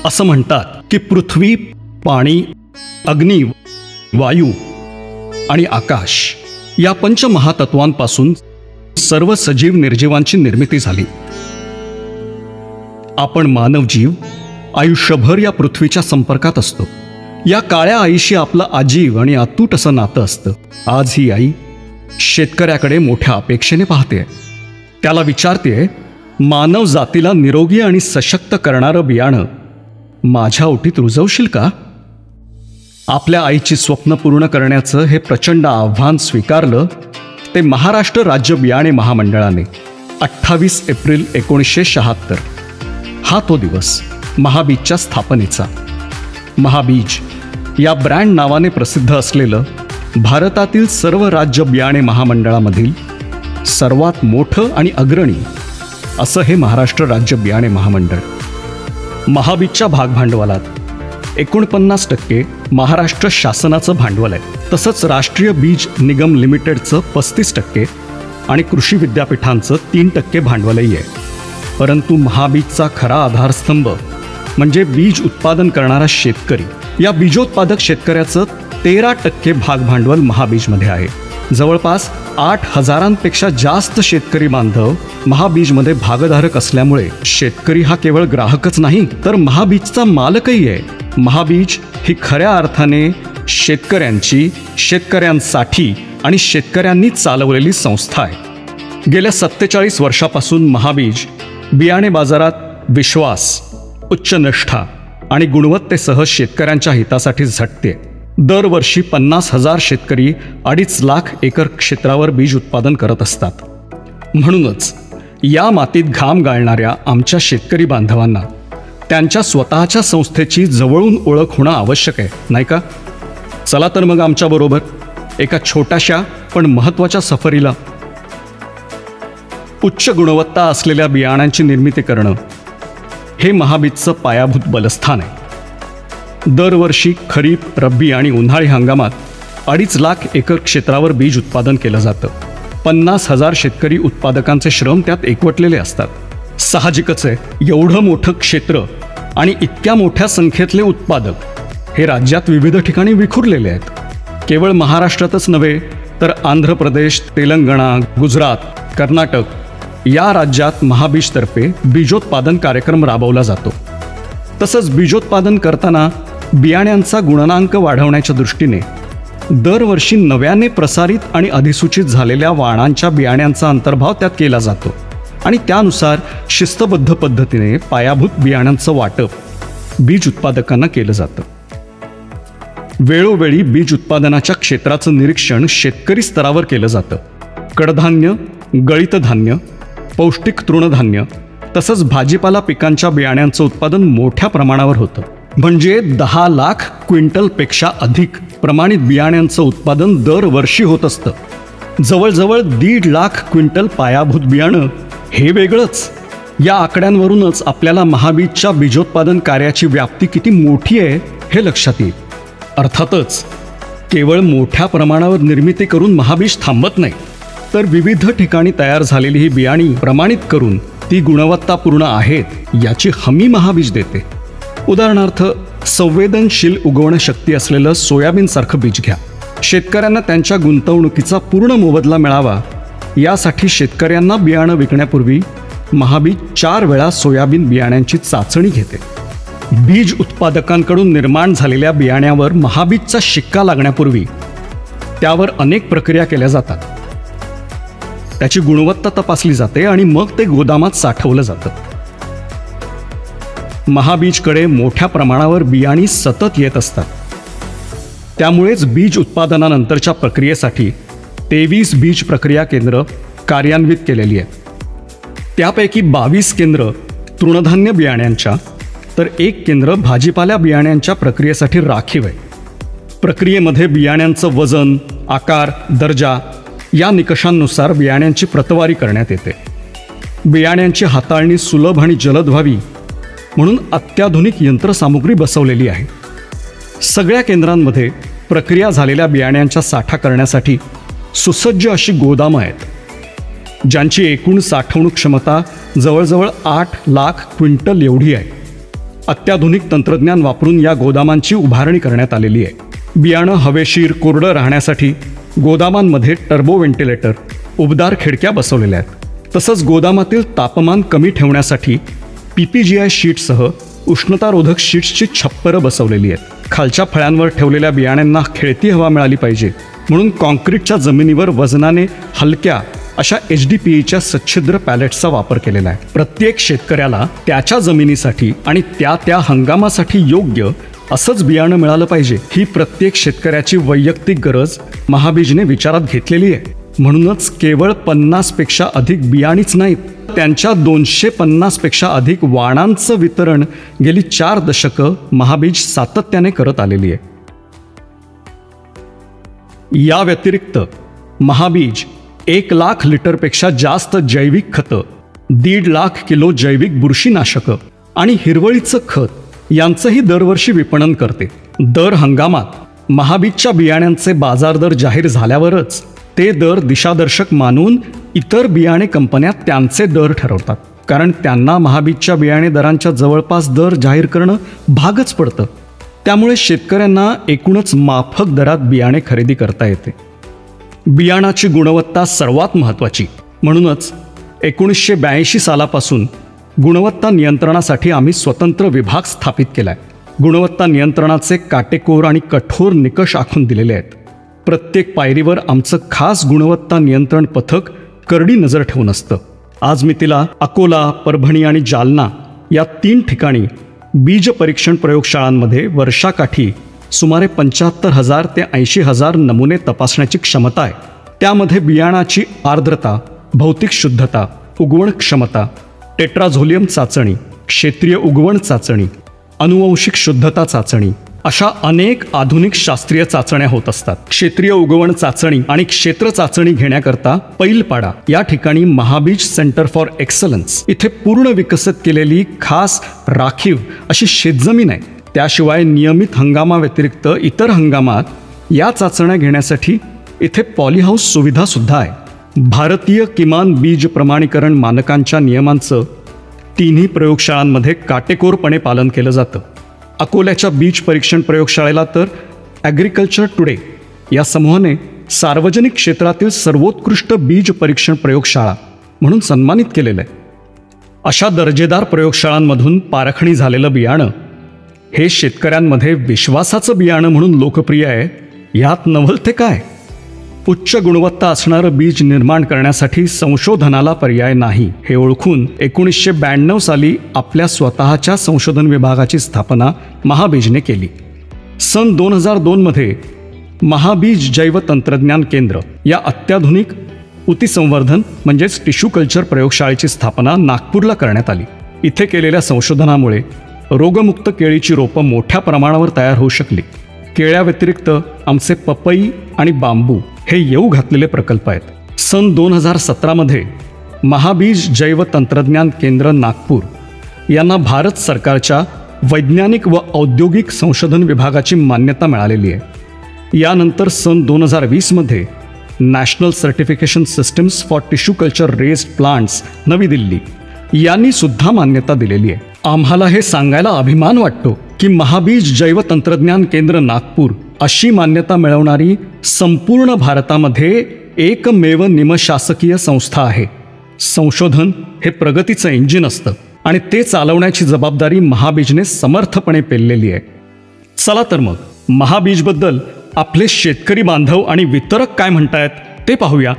असं म्हणतात की पृथ्वी, पाणी, अग्नी, वायू आणि आकाश या पंचमहातत्वांपासून सर्व सजीव निर्जीवांची निर्मिती झाली. आपण मानव जीव आयुष्यभर या पृथ्वीच्या संपर्कात असतो. या काळ्या आईशी आपलं आजीव आणि अतूट असं नातं असतं. आज ही आई शेतकऱ्याकडे मोठ्या अपेक्षेने पाहते. त्याला विचारते, मानव जातीला निरोगी आणि सशक्त करणारं बियाणं माझ्या ओटीत रुजवशील का? आपल्या आईची स्वप्न पूर्ण करण्याचं हे प्रचंड आव्हान स्वीकारलं ते महाराष्ट्र राज्य बियाणे महामंडळाने 28 एप्रिल 1976. हा तो दिवस महाबीजच्या स्थापनेचा. महाबीज या ब्रँड नावाने प्रसिद्ध असलेलं भारतातील सर्व राज्य बियाणे महामंडळामधील सर्वात मोठं आणि अग्रणी असं हे महाराष्ट्र राज्य बियाणे महामंडळ. महाबीजच्या भागभांडवलात 49% महाराष्ट्र शासनाचं भांडवल आहे. तसंच राष्ट्रीय बीज निगम लिमिटेडचं 35% आणि कृषी विद्यापीठांचं 3% भांडवलही आहे. परंतु महाबीजचा खरा आधारस्तंभ म्हणजे बीज उत्पादन करणारा शेतकरी. या बीजोत्पादक शेतकऱ्याचं 13% भागभांडवल महाबीजमध्ये आहे. जवळपास 8,000पेक्षा जास्त शेतकरी बांधव महाबीजमध्ये भागधारक असल्यामुळे शेतकरी हा केवळ ग्राहकच नाही तर महाबीजचा मालकही आहे. महाबीज ही खऱ्या अर्थाने शेतकऱ्यांची, शेतकऱ्यांसाठी आणि शेतकऱ्यांनी चालवलेली संस्था आहे. गेल्या 47 वर्षापासून महाबीज बियाणे बाजारात विश्वास, उच्च निष्ठा आणि गुणवत्तेसह शेतकऱ्यांच्या हितासाठी झटते. दरवर्षी 50,000 शेतकरी 2.5 लाख एकर क्षेत्रावर बीज उत्पादन करत असतात. म्हणूनच या मातीत घाम गाळणाऱ्या आमच्या शेतकरी बांधवांना त्यांच्या स्वतःच्या संस्थेची जवळून ओळख होणं आवश्यक आहे, नाही का? चला तर मग आमच्याबरोबर एका छोट्याशा पण महत्त्वाच्या सफरीला. उच्च गुणवत्ता असलेल्या बियाणांची निर्मिती करणं हे महाबीजचं पायाभूत बलस्थान आहे. दरवर्षी खरीप, रब्बी आणि उन्हाळी हंगामात 2.5 लाख एकर क्षेत्रावर बीज उत्पादन केलं जातं. 50,000 शेतकरी उत्पादकांचे श्रम त्यात एकवटलेले असतात. साहजिकच आहे, एवढं मोठं क्षेत्र आणि इतक्या मोठ्या संख्येतले उत्पादक हे राज्यात विविध ठिकाणी विखुरलेले आहेत. केवळ महाराष्ट्रातच नव्हे तर आंध्र प्रदेश, तेलंगणा, गुजरात, कर्नाटक या राज्यात महाबीजतर्फे बीजोत्पादन कार्यक्रम राबवला जातो. तसंच बीजोत्पादन करताना बियाण्यांचा गुणनांक वाढवण्याच्या दृष्टीने दरवर्षी नव्याने प्रसारित आणि अधिसूचित झालेल्या वाणांच्या बियाण्यांचा अंतर्भाव त्यात केला जातो आणि त्यानुसार शिस्तबद्ध पद्धतीने पायाभूत बियाण्यांचं वाटप बीज उत्पादकांना केलं जातं. वेळोवेळी बीज उत्पादनाच्या क्षेत्राचं निरीक्षण शेतकरी स्तरावर केलं जातं. कडधान्य, गळीत धान्य, पौष्टिक तृणधान्य तसंच भाजीपाला पिकांच्या बियाण्यांचं उत्पादन मोठ्या प्रमाणावर होतं. म्हणजे 10 लाख क्विंटलपेक्षा अधिक प्रमाणित बियाण्यांचं उत्पादन दरवर्षी होत असतं. जवळजवळ 1.5 लाख क्विंटल पायाभूत बियाणं हे वेगळंच. या आकड्यांवरूनच आपल्याला महाबीजच्या बीजोत्पादन कार्याची व्याप्ती किती मोठी आहे हे लक्षात येईल. अर्थातच केवळ मोठ्या प्रमाणावर निर्मिती करून महाबीज थांबत नाही, तर विविध ठिकाणी तयार झालेली ही बियाणी प्रमाणित करून ती गुणवत्तापूर्ण आहेत याची हमी महाबीज देते. उदाहरणार्थ, संवेदनशील उगवण शक्ती असलेलं सोयाबीनसारखं बीज घ्या. शेतकऱ्यांना त्यांच्या गुंतवणुकीचा पूर्ण मोबदला मिळावा यासाठी शेतकऱ्यांना बियाणं विकण्यापूर्वी महाबीज 4 वेळा सोयाबीन बियाण्यांची चाचणी घेते. बीज उत्पादकांकडून निर्माण झालेल्या बियाण्यावर महाबीजचा शिक्का लागण्यापूर्वी त्यावर अनेक प्रक्रिया केल्या जातात. त्याची गुणवत्ता तपासली जाते आणि मग ते गोदामात साठवलं जातं. महाबीजकडे मोठ्या प्रमाणावर बियाणी सतत येत असतात. त्यामुळेच बीज उत्पादनानंतरच्या प्रक्रियेसाठी 23 बीज प्रक्रिया केंद्र कार्यान्वित केलेली आहेत. त्यापैकी 22 केंद्र तृणधान्य बियाण्यांच्या तर 1 केंद्र भाजीपाला बियाण्यांच्या प्रक्रियेसाठी राखीव आहे. प्रक्रियेमध्ये बियाण्यांचं वजन, आकार, दर्जा या निकषांनुसार बियाण्यांची प्रतवारी करण्यात येते. बियाण्यांची हाताळणी सुलभ आणि जलद व्हावी म्हणून अत्याधुनिक यंत्रसामुग्री बसवलेली आहे. सगळ्या केंद्रांमध्ये प्रक्रिया झालेल्या बियाण्यांचा साठा करण्यासाठी सुसज्ज अशी गोदामं आहेत, ज्यांची एकूण साठवणूक क्षमता जवळजवळ 8 लाख क्विंटल एवढी आहे. अत्याधुनिक तंत्रज्ञान वापरून या गोदामांची उभारणी करण्यात आलेली आहे। बियाणं हवेशीर कोरडं राहण्यासाठी गोदामांमध्ये टर्बो व्हेंटिलेटर उबदार खिडक्या बसवलेल्या आहेत। तसंच गोदामातील तापमान कमी ठेवण्यासाठी PPGI शीटसह उष्णतारोधक शीट्सची छप्परं बसवलेली आहेत। खालच्या फळ्यांवर ठेवलेल्या बियाण्यांना खेळती हवा मिळाली पाहिजे म्हणून कॉन्क्रीटच्या जमिनीवर वजनाने हलक्या अशा HDPEच्या सच्छिद्र पॅलेट्सचा वापर केलेला आहे। प्रत्येक शेतकऱ्याला त्याच्या जमिनीसाठी आणि त्या हंगामासाठी योग्य असंच बियाणं मिळालं पाहिजे ही प्रत्येक शेतकऱ्याची वैयक्तिक गरज महाबीजने विचारात घेतलेली आहे। म्हणूनच केवळ 50 पेक्षा अधिक बियाणीच नाहीत, त्यांच्या 250 पेक्षा अधिक वाणांचं वितरण गेली 4 दशकं महाबीज सातत्याने करत आलेली आहे। या व्यतिरिक्त महाबीज 1 लाख लिटरपेक्षा जास्त जैविक खतं, 1.5 लाख किलो जैविक बुरशीनाशकं आणि हिरवळीचं खत यांचंही दरवर्षी विपणन करते। दर हंगामात महाबीजच्या बियाण्यांचे बाजार दर जाहीर झाल्यावरच ते दर दिशादर्शक मानून इतर बियाणे कंपन्या त्यांचे दर ठरवतात, कारण त्यांना महाबीजच्या बियाणे दरांच्या जवळपास दर जाहीर करणं भागच पडतं। त्यामुळे शेतकऱ्यांना एकूणच माफक दरात बियाणे खरेदी करता येते। बियाणाची गुणवत्ता सर्वात महत्त्वाची, म्हणूनच 1982 सालापासून गुणवत्ता नियंत्रणासाठी आम्ही स्वतंत्र विभाग स्थापित केला आहे। गुणवत्ता नियंत्रणाचे काटेकोर आणि कठोर निकष आखून दिलेले आहेत। प्रत्येक पायरीवर आमचं खास गुणवत्ता नियंत्रण पथक करडी नजर ठेवून असतं। आज मी तिला अकोला, परभणी आणि जालना या 3 ठिकाणी बीज परीक्षण प्रयोगशाळांमध्ये वर्षाकाठी सुमारे 75,000 ते 80,000 नमुने तपासण्याची क्षमता आहे। त्यामध्ये बियाणाची आर्द्रता, भौतिक शुद्धता, उगवण क्षमता, टेट्राझोलियम चाचणी, क्षेत्रीय उगवण चाचणी, अनुवंशिक शुद्धता चाचणी अशा अनेक आधुनिक शास्त्रीय चाचण्या होत असतात। क्षेत्रीय उगवण चाचणी आणि क्षेत्र चाचणी घेण्याकरता पैलपाडा या ठिकाणी महाबीज सेंटर फॉर एक्सलन्स इथे पूर्ण विकसित केलेली खास राखीव अशी शेतजमीन आहे। त्याशिवाय नियमित हंगामाव्यतिरिक्त इतर हंगामात या चाचण्या घेण्यासाठी इथे पॉलीहाऊस सुविधा सुद्धा आहे। भारतीय किमान बीज प्रमाणीकरण मानकांच्या नियमांचं 3ही प्रयोगशाळांमध्ये काटेकोरपणे पालन केलं जातं। अकोल्याच्या बीज परीक्षण प्रयोगशाळेला तर ॲग्रिकल्चर टुडे या समूहाने सार्वजनिक क्षेत्रातील सर्वोत्कृष्ट बीज परीक्षण प्रयोगशाळा म्हणून सन्मानित केलेलं आहे। अशा दर्जेदार प्रयोगशाळांमधून पारखणी झालेलं बियाणं हे शेतकऱ्यांमध्ये विश्वासाचं बियाणं म्हणून लोकप्रिय आहे, यात नवलते काय? उच्च गुणवत्ता असणारं बीज निर्माण करण्यासाठी संशोधनाला पर्याय नाही हे ओळखून 1992 साली आपल्या स्वतःच्या संशोधन विभागाची स्थापना महाबीजने केली। सन 2002 महाबीज जैव तंत्रज्ञान केंद्र या अत्याधुनिक ऊतीसंवर्धन म्हणजेच टिश्यू कल्चर प्रयोगशाळेची स्थापना नागपूरला करण्यात आली। इथे केलेल्या संशोधनामुळे रोगमुक्त केळीची रोपं मोठ्या प्रमाणावर तयार होऊ शकली। केळ्याव्यतिरिक्त आमचे पपई आणि बांबू हे येऊ घातलेले प्रकल्प आहेत। सन 2017 महाबीज जैव तंत्रज्ञान केंद्र नागपूर यांना भारत सरकारच्या वैज्ञानिक व औद्योगिक संशोधन विभागाची मान्यता मिळालेली आहे। यानंतर सन 2020 national certification systems for tissue culture raised plants नवी दिल्ली यांनी सुद्धा मान्यता दिलेली आहे। आम्हाला हे सांगायला अभिमान वाटतो की महाबीज जैव तंत्रज्ञान केंद्र नागपूर अशी मान्यता मिळवणारी संपूर्ण भारतामध्ये एकमेव निमशासकीय संस्था आहे। संशोधन हे प्रगतीचं इंजिन असतं आणि ते चालवण्याची जबाबदारी महाबीजने समर्थपणे पेललेली आहे। चला तर मग महाबीजबद्दल आपले शेतकरी बांधव आणि वितरक काय म्हणतायत ते पाहूया।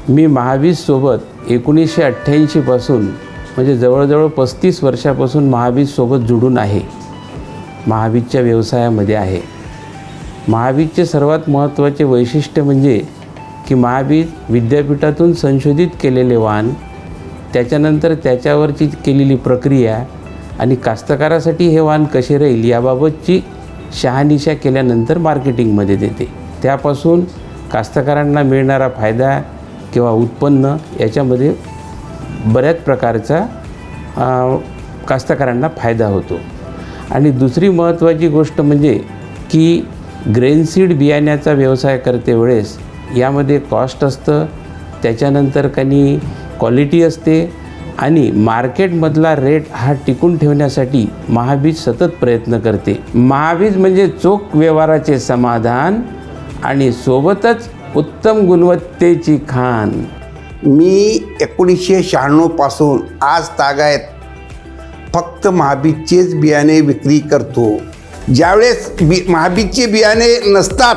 मी महाबीजसोबत 1988 पासून म्हणजे जवळजवळ 35 वर्षापासून महाबीजसोबत जुडून आहे, महाबीजच्या व्यवसायामध्ये आहे। महाबीजचे सर्वात महत्त्वाचे वैशिष्ट्य म्हणजे की महाबीज विद्यापीठातून संशोधित केलेले वाण, त्याच्यानंतर त्याच्यावरची केलेली प्रक्रिया आणि कास्तकारासाठी हे वाण कसे राहील याबाबतची शहानिशा केल्यानंतर मार्केटिंगमध्ये देते। त्यापासून कास्तकारांना मिळणारा फायदा किंवा उत्पन्न याच्यामध्ये बऱ्याच प्रकारचा कास्तकारांना फायदा होतो। आणि दुसरी महत्त्वाची गोष्ट म्हणजे की ग्रेनसीड बियाण्याचा व्यवसाय करते वेळेस यामध्ये कॉस्ट असतं, त्याच्यानंतर काही क्वालिटी असते, आणि मार्केटमधला रेट हा टिकून ठेवण्यासाठी महाबीज सतत प्रयत्न करते. महाबीज म्हणजे चोख व्यवहाराचे समाधान आणि सोबतच उत्तम गुणवत्तेची खाण. मी 1996 पासून आज तागायत फक्त महाबीजचेच बियाणे विक्री करतो. ज्यावेळेस महाबीजचे बियाणे नसतात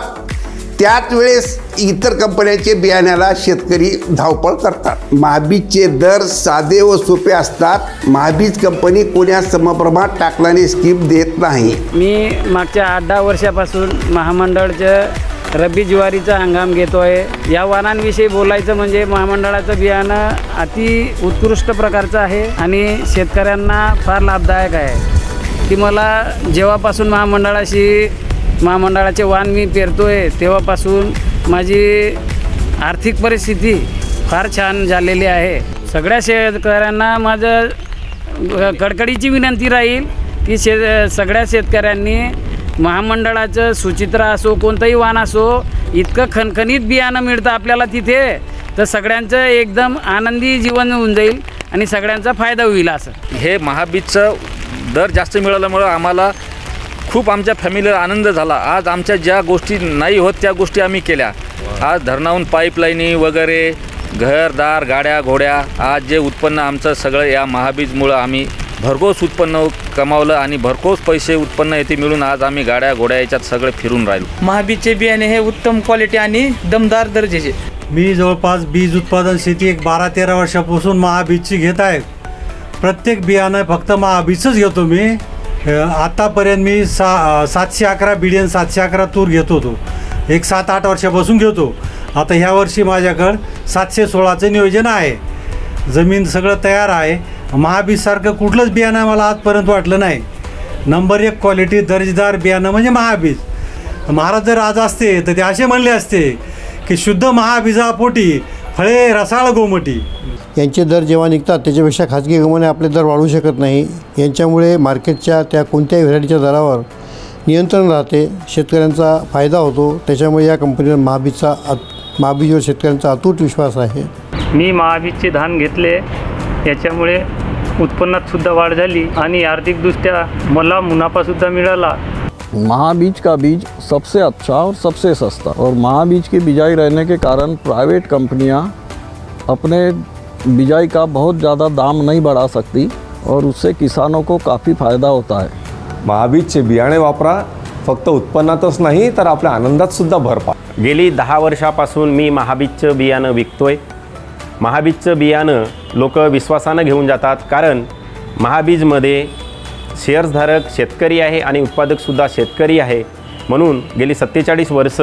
त्याच वेळेस इतर कंपन्यांचे बियाण्याला शेतकरी धावपळ करतात. महाबीजचे दर साधे व सोपे असतात. महाबीज कंपनी कोण्या समप्रमाणात टाकल्याने स्कीम देत नाही. मी मागच्या 8-10 वर्षापासून महामंडळचं रब्बी ज्वारीचा हंगाम घेतो आहे. या वाणांविषयी बोलायचं म्हणजे महामंडळाचं बियाणं अति उत्कृष्ट प्रकारचं आहे आणि शेतकऱ्यांना फार लाभदायक आहे. की मला जेव्हापासून महामंडळाचे वाण मी पेरतो आहे तेव्हापासून माझी आर्थिक परिस्थिती फार छान झालेली आहे. सगळ्या शेतकऱ्यांना माझं कडकडीची विनंती राहील की सगळ्या शेतकऱ्यांनी महामंडळाचं सुचित्रा असो कोणतंही वाण असो इतकं खणखणीत बियाणं मिळतं आपल्याला तिथे, तर सगळ्यांचं एकदम आनंदी जीवन होऊन जाईल आणि सगळ्यांचा फायदा होईल. असं हे महाबीजचं दर जास्त मिळाल्यामुळं आम्हाला खूप आमच्या फॅमिलीला आनंद झाला. आज आमच्या ज्या गोष्टी नाही होत त्या गोष्टी आम्ही केल्या. आज धरणाहून पाईपलाईनी वगैरे घरदार गाड्या घोड्या आज जे उत्पन्न आमचं सगळं या महाबीजमुळं आम्ही भरघोस उत्पन्न कमावलं आणि भरघोस पैसे उत्पन्न येथे मिळून आज आम्ही गाड्या घोड्या याच्यात सगळे फिरून राहिलो. महाबीजचे बियाणे हे उत्तम क्वालिटी आणि दमदार दर्जाचे. मी जवळपास बीज उत्पादन शेती एक 12-13 वर्षापासून महाबीजची घेत आहे. प्रत्येक बियाणं फक्त महाबीजच घेतो मी. आतापर्यंत मी 711 बिडियन 711 तूर घेत होतो. एक 7-8 वर्षापासून घेतो. आता ह्या वर्षी माझ्याकडं 716चं नियोजन आहे. जमीन सगळं तयार आहे. महाबीजसारखं कुठलंच बियाणं मला आजपर्यंत वाटलं नाही. नंबर 1 क्वालिटी दर्जेदार बियाणं म्हणजे महाबीज. महाराज जर आज असते तर ते असे म्हणले असते की शुद्ध महाबीजापोटी फळे रसाळ गोमटी. यांचे दर जेव्हा निघतात त्याच्यापेक्षा खाजगी कंपन्या आपले दर वाढवू शकत नाही. यांच्यामुळे मार्केटच्या त्या कोणत्याही व्हरायटीच्या दरावर नियंत्रण राहते. शेतकऱ्यांचा फायदा होतो. त्याच्यामुळे या कंपनीवर महाबीजवर शेतकऱ्यांचा अतूट विश्वास आहे. मी महाबीजचे धान घेतले, याच्यामुळे उत्पन्नात सुद्धा वाढ झाली आणि आर्थिकदृष्ट्या मला मुनाफासुद्धा मिळाला. महाबीज का बीज सबसे अच्छा और सबसे सस्ता और महाबीज की बिजाई रहने के कारण प्राइवेट कंपनियां अपने बिजाई का बहुत ज़्यादा दाम नहीं बढ़ा सकती और उससे किसानों को काफ़ी फ़ायदा होता है. महाबीजचे बियाणे वापरा. फक्त उत्पन्नातच नाही तर आपल्या आनंदात सुद्धा भर पा. गेली 10 वर्षापासून मी महाबीजचं बियाणं विकतोय. महाबीजचं बियाणं लोक विश्वासानं घेऊन जातात कारण महाबीजमध्ये शेअर्सधारक शेतकरी आहे आणि उत्पादकसुद्धा शेतकरी आहे. म्हणून गेली 47 वर्ष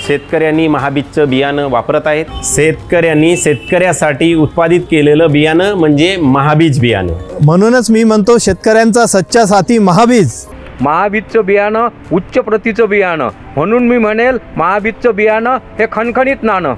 शेतकऱ्यांनी महाबीजचं बियाणं वापरत आहेत. शेतकऱ्यांनी शेतकऱ्यासाठी उत्पादित केलेलं बियाणं म्हणजे महाबीज बियाणं. म्हणूनच मी म्हणतो शेतकऱ्यांचा सच्चा साथी महाबीज. महाबीजचं बियाणं उच्च प्रतीचं बियाणं म्हणून मी म्हणेल महाबीजचं बियाणं हे खणखणीत नाणं.